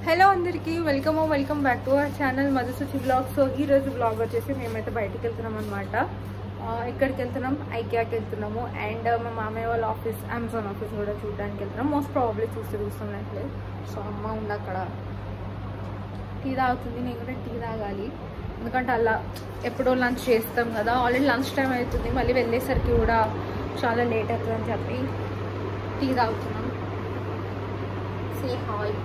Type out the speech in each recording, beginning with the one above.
Hello అందరికీ welcome back to our channel Madhusuchi blog. So ఈ రోజు బ్లాగ్ వచ్చేసి మేమైతే బయటికి వెళ్తున్నాం అనమాట. ఎక్కడికి వెళ్తున్నాం? ఐకియాకి వెళ్తున్నాము. అండ్ మా మామయ్య వాళ్ళ ఆఫీస్, అమెజాన్ ఆఫీస్ కూడా చూడడానికి వెళ్తున్నాం. Most probably చూస్తున్నట్లేదు. సో అమ్మ ఉంది అక్కడ, టీ తాగుతుంది. నేను కూడా టీ తాగాలి, ఎందుకంటే అలా ఎప్పుడో లంచ్ చేస్తాం కదా. ఆల్రెడీ లంచ్ టైం అవుతుంది, మళ్ళీ వెళ్ళేసరికి కూడా చాలా లేట్ అవుతుందని చెప్పి టీ తాగుతున్నాం. Say hi.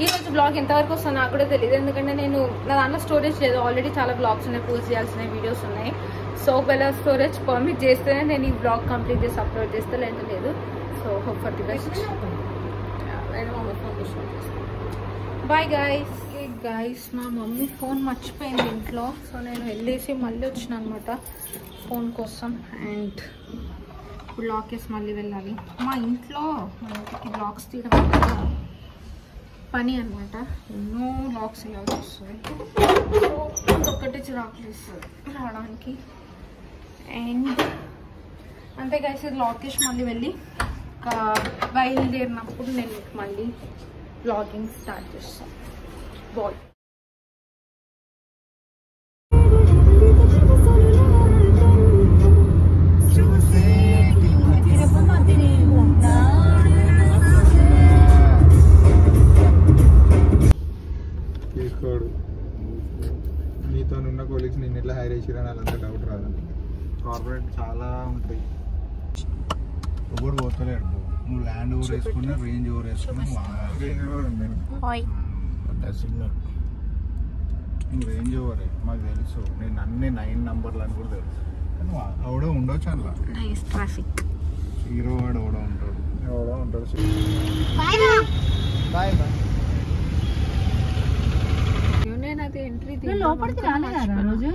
ఈరోజు బ్లాగ్ ఎంతవరకు వస్తుందో నాకు కూడా తెలియదు, ఎందుకంటే నేను నా దాంట్లో స్టోరేజ్ లేదు. ఆల్రెడీ చాలా బ్లాగ్స్ ఉన్నాయి, పోస్ట్ చేయాల్సిన వీడియోస్ ఉన్నాయి. సో ఒకవేళ స్టోరేజ్ పర్మిట్ చేస్తేనే నేను ఈ బ్లాగ్ కంప్లీట్ చేసి అప్లోడ్ చేస్తే లేదు. So hope for the best. Bye guys. మా మమ్మీ ఫోన్ మర్చిపోయింది ఇంట్లో. సో నేను వెళ్ళేసి మళ్ళీ వచ్చిన అనమాట ఫోన్ కోసం. అండ్ ఇప్పుడు లాక్ వేసి మళ్ళీ వెళ్ళాలి. మా ఇంటికి బ్లాగ్స్ తీయడం పని అనమాట. ఎన్నో లాక్స్ వేయాల్సి వస్తుంది. సో ఇంకొకటి చిరాకులు ఇస్తుంది రావడానికి. అండ్ అంతే గైస్, ఇది లాక్ వేసి మళ్ళీ వెళ్ళి బయలుదేరినప్పుడు నేను మళ్ళీ బ్లాగింగ్ స్టార్ట్ చేస్తాను. బాయ్. నీతో ఉన్న కొలీగ్స్ నేను ఎట్లా హైర్ చేసిరని వాళ్ళంతా డౌట్ రాదు. కార్పొరేట్ చాలా ఉంటాయి. ఎవరు పోతలేడు. నువ్వు ల్యాండ్ ఓవర్ వేసుకున్నా, రేంజ్ ఓవర్ వేసుకున్నా, సిగ్నల్ నువ్వు రేంజ్ ఓవరే మాకు తెలుసు. నేను అన్ని 9 నంబర్లు అని కూడా తెలుసు. కానీ ఎవడో ఉండొచ్చు అందులో. ట్రాఫిక్ హీరో వాడు ఎవడో ఉంటాడు. Bye bye. లోపలికి రాలేదు.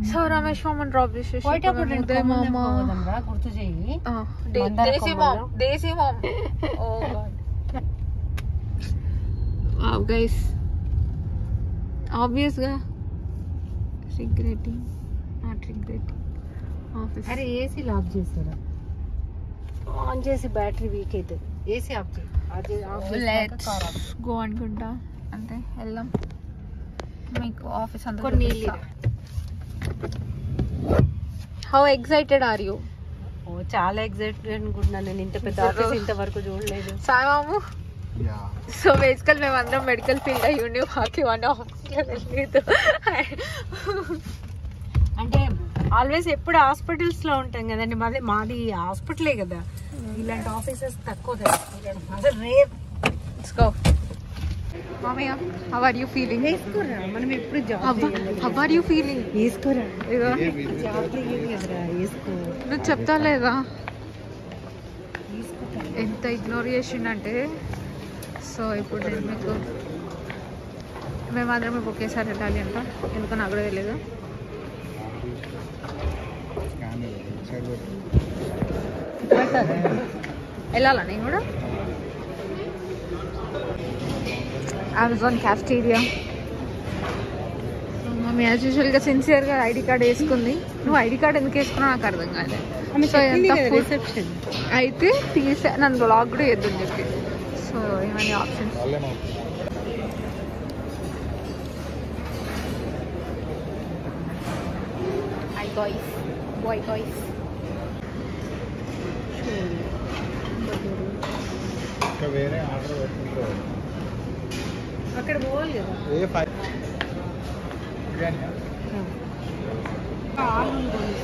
సో రమేష్ మామ డ్రాప్ చేసేసి గుర్తు చెయ్యి. Desi mom. Oh God. Wow guys, obvious గా రిగ్రెటింగ్, నాట్ రిగ్రెటింగ్. ఆఫీస్. అరే ఏసీ లాక్ చేస్తారా? ఆన్ చేసి బ్యాటరీ వీక్ అవుతుంది. ఏసీ ఆఫ్ చేయి. లెట్స్ గో అనుకుంటా. అంతే వెళ్దాం. మీకు ఆఫీస్ అంతా కొన్ని హౌ ఎక్సైటెడ్ ఆర్ యూ? చాలా ఎక్సైటెడ్ అనుకుంటున్నాను. నేను ఇంత పెద్ద ఆఫీస్ ఇంతవరకు చూడలేదు. సాయమాము. సో బేసికల్ మేము అందరం మెడికల్ ఫీల్డ్ అయ్యి ఉండి మాకు వన్ ఆఫీస్లో వెళ్ళలేదు. అంటే ఆల్వేస్ ఎప్పుడు హాస్పిటల్స్ లో ఉంటాం కదండి. మాది హాస్పిటలే కదా. ఇలాంటి ఆఫీసెస్ తక్కువ అసలు రేర్. Let's go. మామయ్య, how are you feeling? వేసుకోరా, మనం ఎప్పుడు జాబ్ చేయాలి. How are you feeling? వేసుకోరా, జాబ్ చేయాలి కదరా. వేసుకో. నువ్వు చెప్తా లేదా ఎంత ఇగ్నోర్ చేసిండంటే. సో ఇప్పుడు నేను మీకు మేమందరం మీకు ఒకేసారి వెళ్ళాలి అంట. ఎందుకో నాకు కూడా తెలియదు. వెళ్ళాలా నేను కూడా? Amazon cafeteria. మమ్మీ యాజ్ యూజువల్గా సిన్సియర్గా ఐడి కార్డ్ వేసుకుంది. నువ్వు ఐడి కార్డ్ ఎందుకు వేసుకున్నావు నాకు అర్థం కాలేదు. సో రిసెప్షన్ అయితే తీసే నన్ను బ్లాగ్ కూడా వేద్దని చెప్పి. సో ఏమని ఆప్షన్స్. Bye guys. వేరే ఆర్డర్ పెట్టుకుంటారు అక్కడ పోవాలి కదా.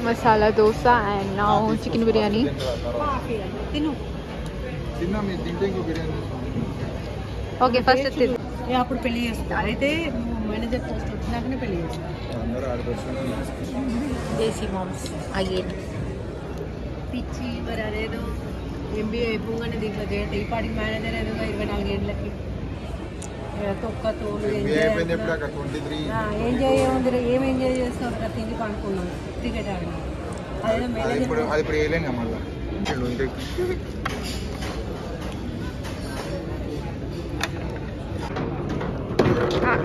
మసాలా దోశ అండ్ నా చికెన్ బిర్యానీ. తిను. ఓకే ఫస్ట్ తిను. అప్పుడు పెళ్లి చేసుకో. అయితే మేనేజర్ పోస్ట్ వచ్చినాకనే పెళ్లి చేసుకో. దేశీ మామ్స్ అయ్యేది పిచ్చి. మరి అదేదో ఎంబీఏ అయిపోగానే దీంట్లో చేయండి. ఈ పాటికి మేనేజర్ ఏదో 24 ఏళ్ళకి తొక్క తోలు ఎంజాయ్ ఏముంది. ఏం ఎంజాయ్ చేస్తావు కదా? తిని పడుకున్నాం, క్రికెట్ ఆడినాం. అదేదో మేనేజర్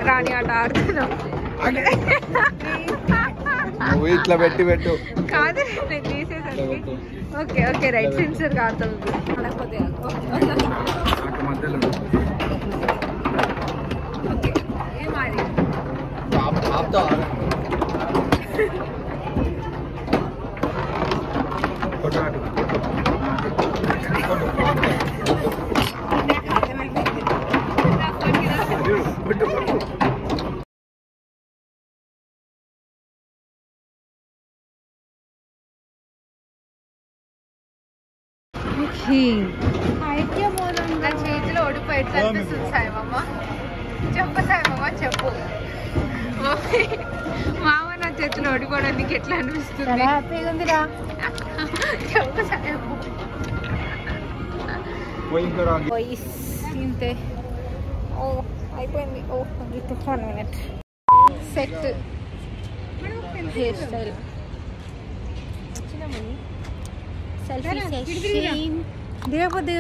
రాణి ఆట ఆడుతున్నాం. ఇట్లా పెట్టు కాదు నేను తీసేసాను. Okay okay right. సిన్సియర్ గా ఆడతాం. నా చేతిలో ఓడిపోయి ఎట్లా అనిపిస్తుంది సాయిమమ్మ? చెప్పు సాయిమమ్మ, చెప్పు. మామ నా చేతిలో ఓడిపోవడానికి ఎట్లా అనిపిస్తుంది? చెప్పు సాయిమమ్మ. ఇంతే. ఓ అయిపోయింది. ఓ 1 minute. సెట్ హెయిర్ స్టైల్ దిగకపోతే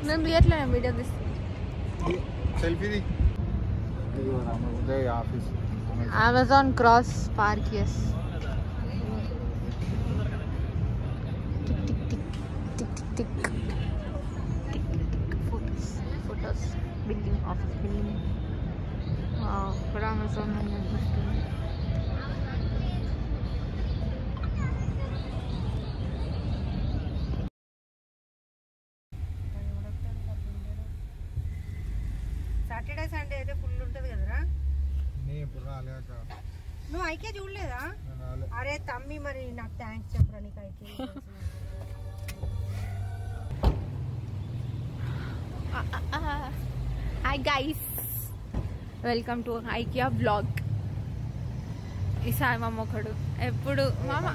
మేము దిగట్లే, video selfie Amazon cross park. Yes photos building, office building. ఇక్కడ అమెజాన్ అనిపిస్తుంది. సాటర్డే సండే అయితే ఫుల్ ఉంటుంది కదరా. నువ్వు ఐకే చూడలేదా? అరే తమ్మి, మరి నాకు థ్యాంక్స్ చెప్పరా. నీకు IK hi guys, welcome to IKEA blog. ఈ సాయిమమ్మ ఒకడు ఎప్పుడు మామ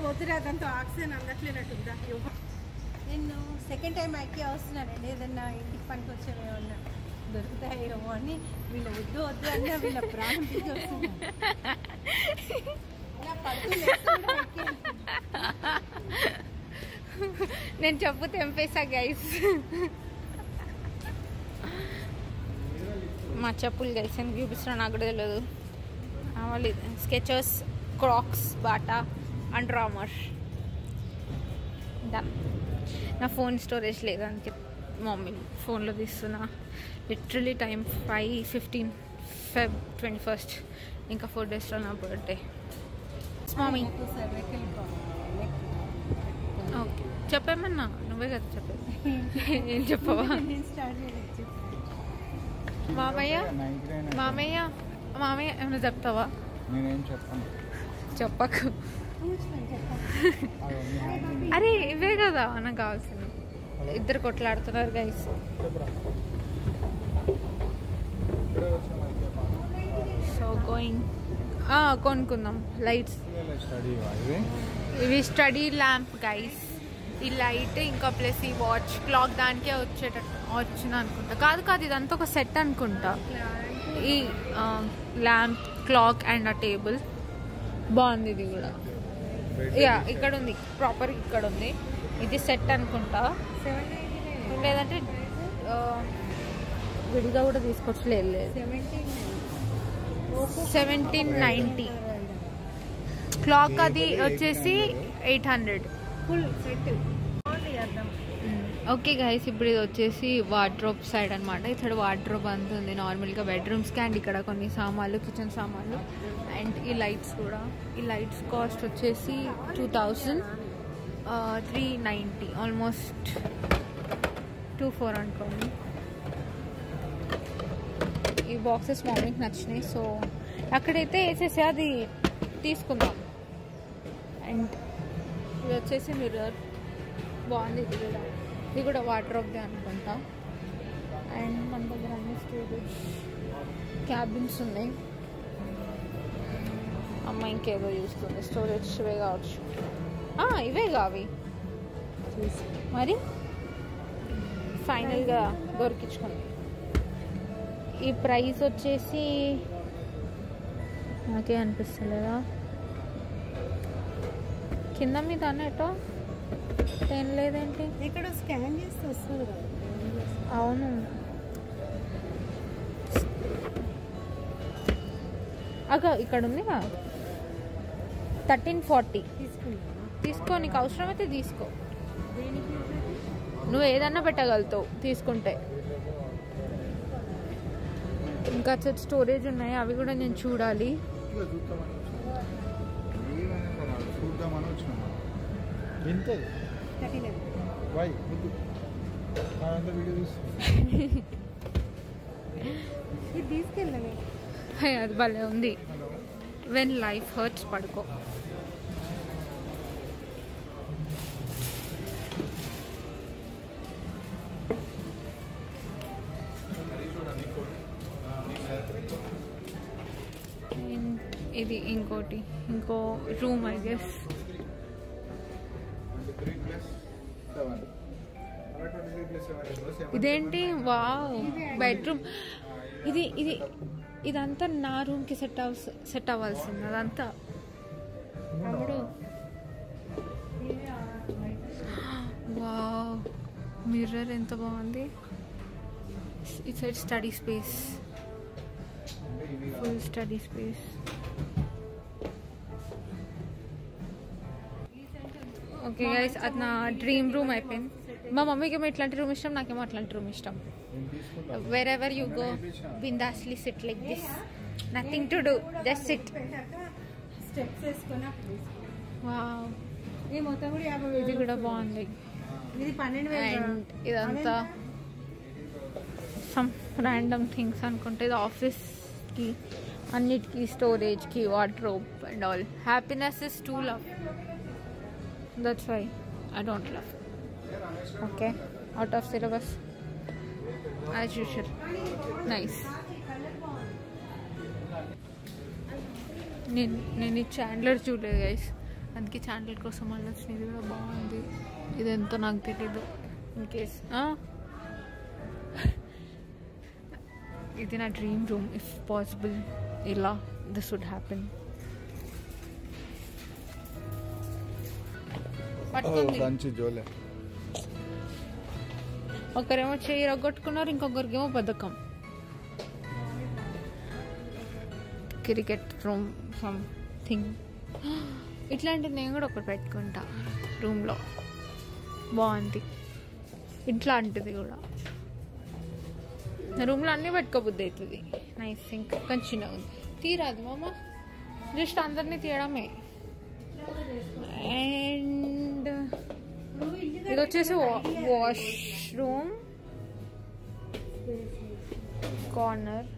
వద్దురా, దాంతో ఆక్సిజన్ అందట్లేనట్టుందా. నేను సెకండ్ టైం ఐకియా వస్తున్నానండి. ఏదన్నా ఇంటికి పనికి వచ్చేవేమన్నా దొరుకుతాయేమో అని వీళ్ళు వద్దు వద్దు అన్నా వీళ్ళ ప్రాణం తీసి వస్తుంది. నేను చెప్పు తెంపేసా గైస్. మా చెప్పులు గైస్ అని చూపిస్తున్నా, నాకు కూడా తెలియదు. మళ్ళీ Skechers, Crocs, Bata, Under Armour. Done. నా ఫోన్ స్టోరేజ్ లేదని చెప్పి మమ్మీ ఫోన్లో తీస్తున్నా. Literally time 5:15 Feb 21st. ఇంకా 4 daysలో నా బర్త్డే. మమ్మీ ఓకే చెప్పేమన్నా, నువ్వే కదా చెప్పేది. ఏం చెప్పవా? మామయ్య మామయ్య మామయ్య ఏమైనా చెప్తావా? నేనేం చెప్పను. చెప్పకు. అరే ఇవే కదా నాకు కావాల్సింది. ఇద్దరు కొట్లాడుతున్నారు గైస్. So going. కొనుక్కుందాం లైట్స్. ఇవి స్టడీ ల్యాంప్ గైస్. ఈ లైట్ ఇంకా ప్లస్ ఈ వాచ్ క్లాక్ దానికే వచ్చింది అనుకుంటా. కాదు ఇదంతా ఒక సెట్ అనుకుంటా. ఈ ల్యాంప్, క్లాక్ అండ్ ఆ టేబుల్ బాగుంది. ఇది కూడా యా ఇక్కడ ఉంది, ప్రాపర్ ఇక్కడ ఉంది. ఇది సెట్ అనుకుంటా. లేదంటే విడిగా కూడా తీసుకోవచ్చు. లేదు 1790. క్లాక్ అది వచ్చేసి 800 ఫుల్ సెట్. ఓకే గైస్, ఇప్పుడు ఇది వచ్చేసి వార్డ్రోబ్ సైడ్ అనమాట. ఇక్కడ వార్డ్రోబ్ అంత ఉంది నార్మల్గా బెడ్రూమ్స్కి. అండ్ ఇక్కడ కొన్ని సామాన్లు, కిచెన్ సామాన్లు అండ్ ఈ లైట్స్ కూడా. ఈ లైట్స్ కాస్ట్ వచ్చేసి 2390, ఆల్మోస్ట్ 24 అనుకోండి. ఈ బాక్సెస్ మమ్మీకి నచ్చినాయి, సో అక్కడైతే వేసేసి అది తీసుకుందాం. అండ్ ఇది వచ్చేసి మిర్రర్ బాగుంది. ఇది కూడా వార్డ్రోబ్దే అనుకుంటా. అండ్ మన దగ్గర అన్ని స్టోరేజ్ క్యాబిన్స్ ఉన్నాయి. అమ్మ ఇంకేదో చూస్తుంది. స్టోరేజ్ ఇవే కావచ్చు. ఇవే కావి మరి ఫైనల్గా దొరికించుకుంది. ఈ ప్రైస్ వచ్చేసి నాకే అనిపిస్తలేదా, కింద మీద అన్నట్టో 10 లేదేంటి? ఇక్కడ స్కాన్ చేస్తే వస్తుంది కదా. అవును, ఇక్కడ ఉంది 1340. తీసుకో, నీకు అవసరమైతే తీసుకో. నువ్వు ఏదన్నా పెట్టగలుగుతావు తీసుకుంటే. ఇంకా స్టోరేజ్ ఉన్నాయి, అవి కూడా నేను చూడాలి. అది భలే ఉంది. వెన్ లైఫ్ హర్ట్స్ పడుకో. ఇది ఇంకో రూమ్ ఐ గెస్. ఇదేంటి వావ్ బెడ్రూమ్. ఇదంతా నా రూమ్కి సెట్ అవ్వాల్సింది అదంతా. అప్పుడు వావ్ మిర్రర్ ఎంత బాగుంది. It's study space, full study space. Okay guys, అది నా డ్రీమ్ రూమ్ అయిపోయింది. మా మమ్మీకి ఏమో ఇట్లాంటి రూమ్ ఇష్టం, నాకేమో అట్లాంటి రూమ్ ఇష్టం. Wherever you go, bindasly sit like this. Nothing to do, just sit. Steps వేసుకొని Wow. ఇది మొత్తం కూడా 50,000. ఇది కూడా బాగుంది. ఇది 12,000. అండ్ ఇదంతా సమ్ ర్యాండమ్ థింగ్స్ అనుకుంటే ఇది ఆఫీస్కి అన్నిటికీ, స్టోరేజ్కి, wardrobe and all. Happiness is to love, that's why I don't love. Okay, out of syllabus as usual. Nice. నేను ఈ చాండ్లర్ చూడలేదు గైస్, అందుకే చాండ్లర్ కోసం మళ్ళీ వచ్చింది. ఇది కూడా బాగుంది. ఇది ఎంతో నాకు తెలీదు. ఇన్ కేస్ ఇది నా డ్రీమ్ రూమ్. ఇఫ్ పాసిబుల్ ఇలా దిస్ వుడ్ హ్యాపెన్. ఒకరేమో చెయ్యి రగ్గొట్టుకున్నారు, ఇంకొకరికేమో బద్ధకం. క్రికెట్ రూమ్ సంథింగ్ ఇట్లాంటిది నేను కూడా ఒకటి పెట్టుకుంటా రూమ్లో, బాగుంది. ఇట్లాంటిది కూడా రూమ్లో అన్నీ పెట్టుకోబుద్ది అవుతుంది. నైస్. ఇంకా కొంచెం చిన్నగా ఉంది, తీరాదు మామ, జస్ట్ అందరినీ తీయడమే. అండ్ ఇది వచ్చేసి washroom corner,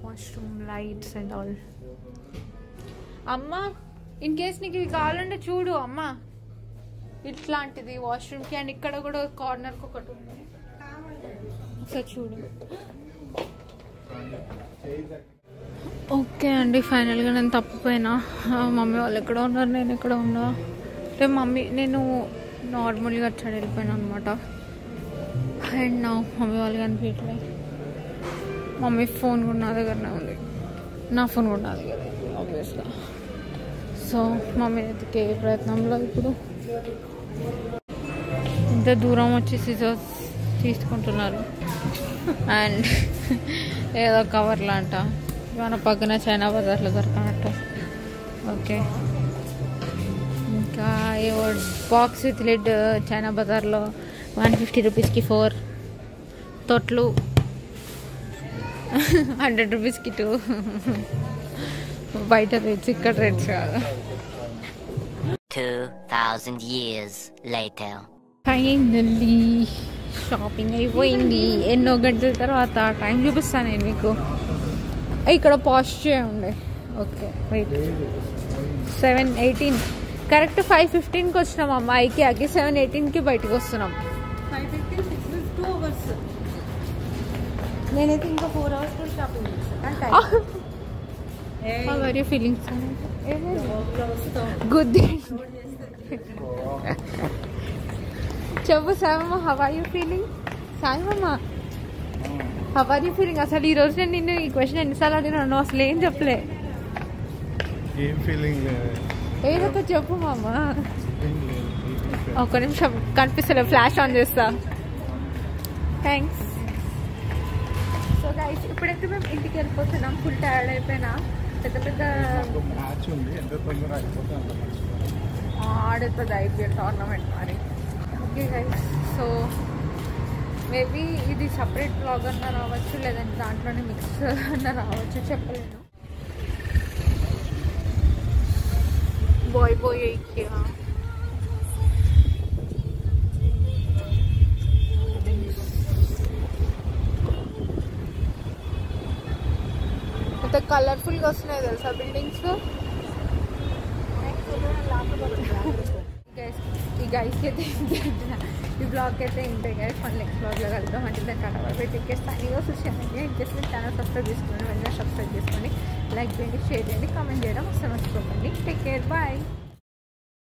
washroom lights and all. అమ్మ ఇన్ కేస్ నీకు ఇవి కావాలంటే చూడు అమ్మ, ఇట్లాంటిది వాష్రూమ్కి. అండ్ ఇక్కడ కూడా కార్నర్కి ఒకటి ఉంది, ఒకసారి చూడు. ఓకే అండి, ఫైనల్గా నేను తప్పిపోయినా. మమ్మీ వాళ్ళు ఎక్కడ ఉన్నారు, నేను ఎక్కడ ఉన్నా అంటే నేను నార్మల్గా వచ్చాడు వెళ్ళిపోయాను అనమాట. అండ్ నా మమ్మీ వాళ్ళు కనిపించలే. మమ్మీ ఫోన్ కూడా నా దగ్గరనే ఉంది, నా ఫోన్ కూడా నా దగ్గర ఆబ్వియస్గా. సో మమ్మీ ఎతికే ప్రయత్నంలో ఇప్పుడు ఇంత దూరం వచ్చి సిజర్స్ తీసుకుంటున్నారు. అండ్ ఏదో కవర్లా అంట, మన పక్కన చైనా బజార్లో దొరకనట్టు. ఓకే, ఇంకా ఏవో బాక్స్ విత్ లిడ్ చైనా బజార్లో 150 రూపీస్కి 4 తొట్లు, 100 రూపీస్కి 2. బయట రేట్స్ ఇక్కడ రేట్స్ కాదు. 2000 years later. ఫైనల్లీ షాపింగ్ అయిపోయింది. ఎన్నో గంటల తర్వాత టైం చూపిస్తాను నేను మీకు. ఇక్కడ పాస్ట్ చేయండి. Okay right, 7:18 correct. 5:15కి వచ్చినాం అమ్మ ఐకియాకి, 7:18కి బయటకు వస్తున్నాం. 5:15 2 hours. నేనైతే ఇంకా 4 hours కూడా షాపింగ్ చేస్తాను. How are you feeling? Good. చెప్పు Sayamma, how are you feeling? Sayamma, how are you feeling? అసలు ఈ రోజు నేను నిన్ను ఈ క్వశ్చన్ ఎన్నిసార్లు అడిగినాను, అసలు ఏం చెప్పలే. ఏం ఫీలింగ్? ఏదో ఒక చెప్పు మామ. ఒక్క నిమిషం కనిపిస్తలే, ఫ్లాష్ ఆన్ చేస్తా. థ్యాంక్స్. సో గైస్, ఇప్పుడైతే మేము ఇంటికి వెళ్ళిపోతున్నాం. ఫుల్ టైర్డ్ అయిపోయినా. పెద్ద పెద్ద మ్యాచ్ ఉంది, ఎంత తొందరగా అయిపోతే అంత మంచిది. ఆడుతుంది ఐపీఎల్ టోర్నమెంట్ మరి. ఓకే గైస్, సో మేబీ ఇది సపరేట్ బ్లాగ్ అన్న రావచ్చు, లేదంటే దాంట్లోనే మిక్స్ అన్న రావచ్చు, చెప్పలేను. Bye IKEA. ఎంత కలర్ఫుల్గా వస్తున్నాయి తెలుసా బిల్డింగ్స్. ఈ గైస్కి అయితే ఈ బ్లాగ్ అయితే ఇంతే గైస్. మన నెక్స్ట్ బ్లాగ్లో కలుద్దాం. అంటే దాన్ని కనబడి పెట్టి సరిగా చూసానండి. ఇంకేస్ మీరు ఛానల్ సబ్స్క్రైబ్ చేసుకోండి, వెంటనే సబ్స్క్రైబ్ చేసుకోండి, లైక్ చేయండి, షేర్ చేయండి, కామెంట్ చేయడం అసలు మర్చిపోకండి. Take care, bye.